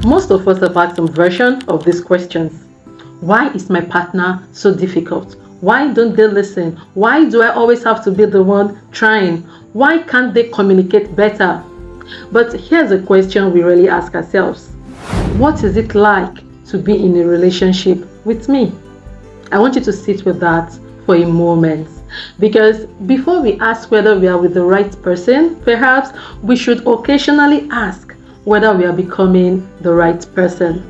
Most of us have had some version of these questions. Why is my partner so difficult? Why don't they listen? Why do I always have to be the one trying? Why can't they communicate better? But here's a question we really ask ourselves. What is it like to be in a relationship with me? I want you to sit with that for a moment. Because before we ask whether we are with the right person, perhaps we should occasionally ask whether we are becoming the right person.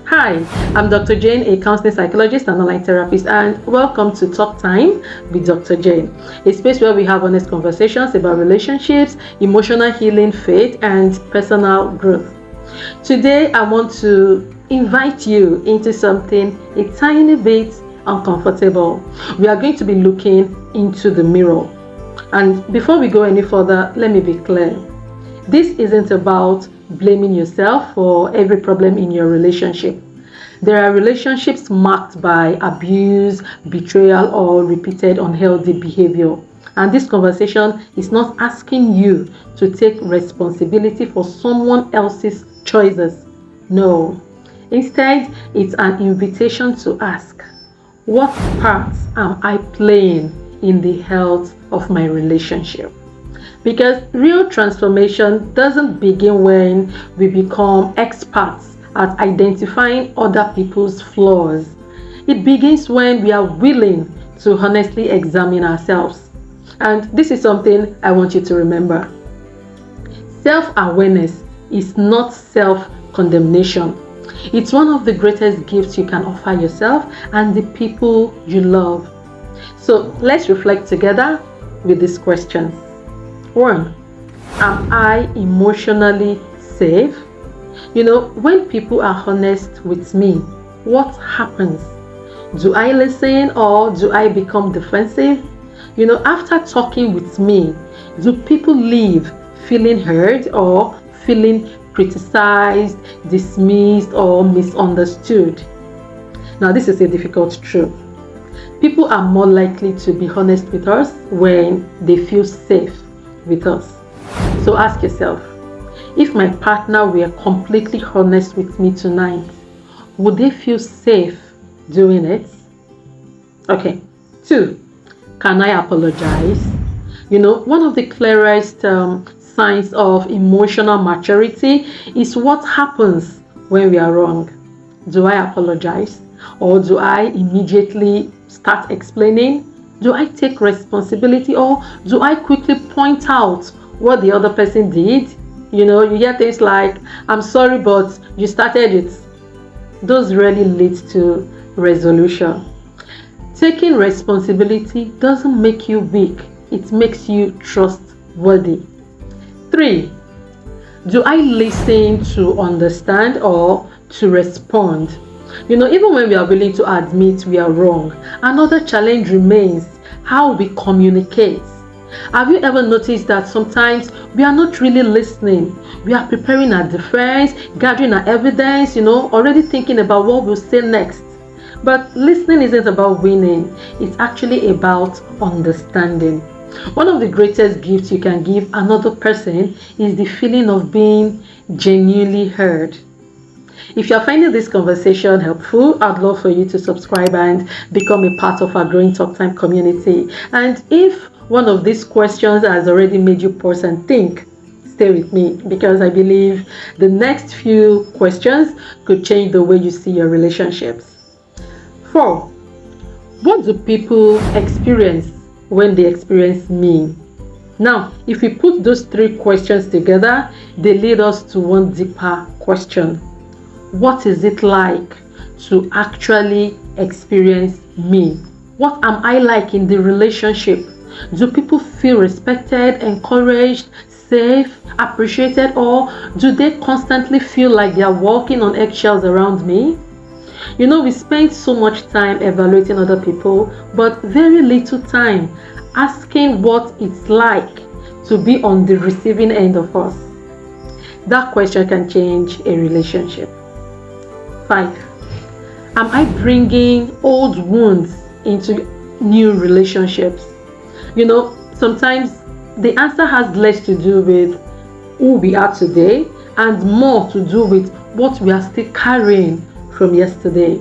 Hi, I'm Dr. Jane, a counseling psychologist and online therapist, and welcome to Talk Time with Dr. Jane, a space where we have honest conversations about relationships, emotional healing, faith, and personal growth. Today, I want to invite you into something a tiny bit uncomfortable. We are going to be looking into the mirror. And before we go any further, let me be clear. This isn't about blaming yourself for every problem in your relationship. There are relationships marked by abuse, betrayal, or repeated unhealthy behavior. And this conversation is not asking you to take responsibility for someone else's choices. No. Instead, it's an invitation to ask, what part am I playing in the health of my relationship? Because real transformation doesn't begin when we become experts at identifying other people's flaws. It begins when we are willing to honestly examine ourselves. And this is something I want you to remember. Self-awareness is not self-condemnation. It's one of the greatest gifts you can offer yourself and the people you love. So let's reflect together with these questions. 1. Am I emotionally safe? When people are honest with me, what happens? Do I listen or do I become defensive? After talking with me, do people leave feeling heard or feeling criticized, dismissed, or misunderstood? Now, this is a difficult truth. People are more likely to be honest with us when they feel safe with us. So ask yourself, if my partner were completely honest with me tonight, would they feel safe doing it? Okay. 2. Can I apologize? One of the clearest signs of emotional maturity is what happens when we are wrong. Do I apologize? Or do I immediately start explaining? Do I take responsibility, or do I quickly point out what the other person did? You hear things like, I'm sorry, but you started it. Those rarely lead to resolution. Taking responsibility doesn't make you weak. It makes you trustworthy. 3. Do I listen to understand or to respond? Even when we are willing to admit we are wrong, another challenge remains how we communicate. Have you ever noticed that sometimes we are not really listening? We are preparing our defense, gathering our evidence, already thinking about what we'll say next. But listening isn't about winning. It's actually about understanding. One of the greatest gifts you can give another person is the feeling of being genuinely heard. If you're finding this conversation helpful, I'd love for you to subscribe and become a part of our growing Talk Time community. And if one of these questions has already made you pause and think, stay with me, because I believe the next few questions could change the way you see your relationships. 4. What do people experience when they experience me? Now, if we put those 3 questions together, they lead us to one deeper question. What is it like to actually experience me? What am I like in the relationship? Do people feel respected, encouraged, safe, appreciated, or do they constantly feel like they are walking on eggshells around me? We spend so much time evaluating other people, but very little time asking what it's like to be on the receiving end of us. That question can change a relationship. 5. Am I bringing old wounds into new relationships? Sometimes the answer has less to do with who we are today and more to do with what we are still carrying from yesterday.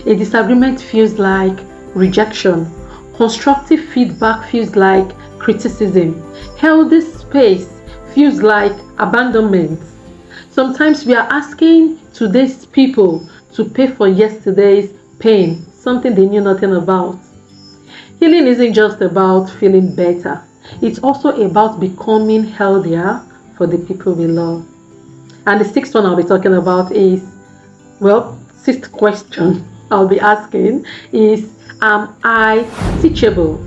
A disagreement feels like rejection. Constructive feedback feels like criticism. Healthy space feels like abandonment. Sometimes we are asking today's people to pay for yesterday's pain, something they knew nothing about. Healing isn't just about feeling better. It's also about becoming healthier for the people we love. And the sixth one I'll be talking about is, sixth question I'll be asking is, am I teachable?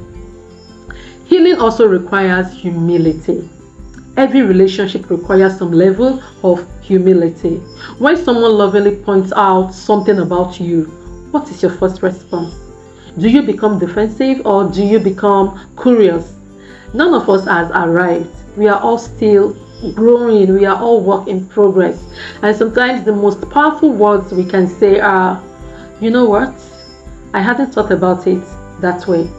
Healing also requires humility. Every relationship requires some level of humility. When someone lovingly points out something about you, what is your first response? Do you become defensive or do you become curious? None of us has arrived. We are all still growing. We are all work in progress. And sometimes the most powerful words we can say are, you know what? I hadn't thought about it that way.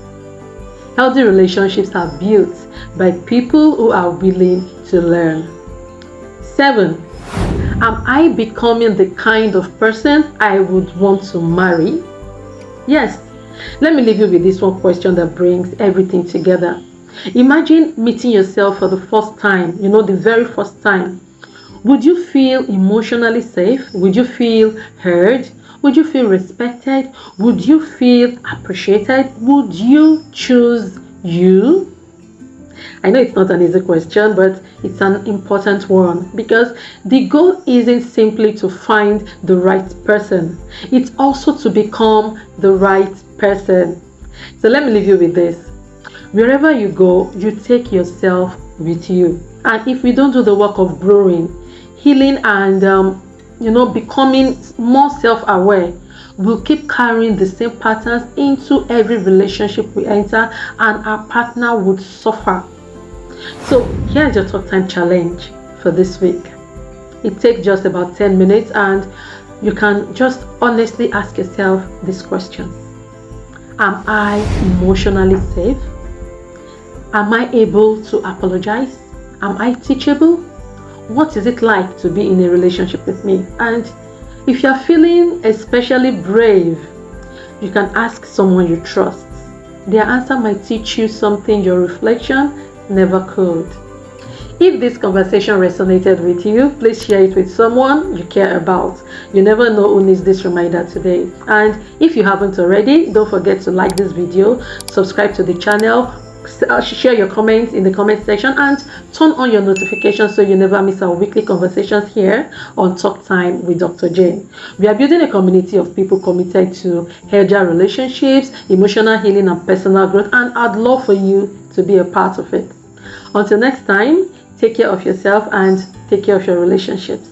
Healthy relationships are built by people who are willing to learn. 7. Am I becoming the kind of person I would want to marry? Yes. Let me leave you with this one question that brings everything together. Imagine meeting yourself for the first time, the very first time. Would you feel emotionally safe? Would you feel heard? Would you feel respected? Would you feel appreciated? Would you choose you? I know it's not an easy question, but it's an important one, because the goal isn't simply to find the right person. It's also to become the right person. So let me leave you with this. Wherever you go, you take yourself with you. And if we don't do the work of growing, healing, and becoming more self-aware, we'll keep carrying the same patterns into every relationship we enter, and our partner would suffer. So here's your talk time challenge for this week. It takes just about 10 minutes, and you can just honestly ask yourself this question. Am I emotionally safe? Am I able to apologize? Am I teachable? What is it like to be in a relationship with me? And if you're feeling especially brave, you can ask someone you trust. Their answer might teach you something your reflection never could. If this conversation resonated with you, please share it with someone you care about. You never know who needs this reminder today. And if you haven't already, don't forget to like this video, subscribe to the channel, share your comments in the comment section, and turn on your notifications so you never miss our weekly conversations here on Talk Time with Dr. Jane. We are building a community of people committed to healthier relationships, emotional healing, and personal growth, and I'd love for you to be a part of it. Until next time, take care of yourself and take care of your relationships.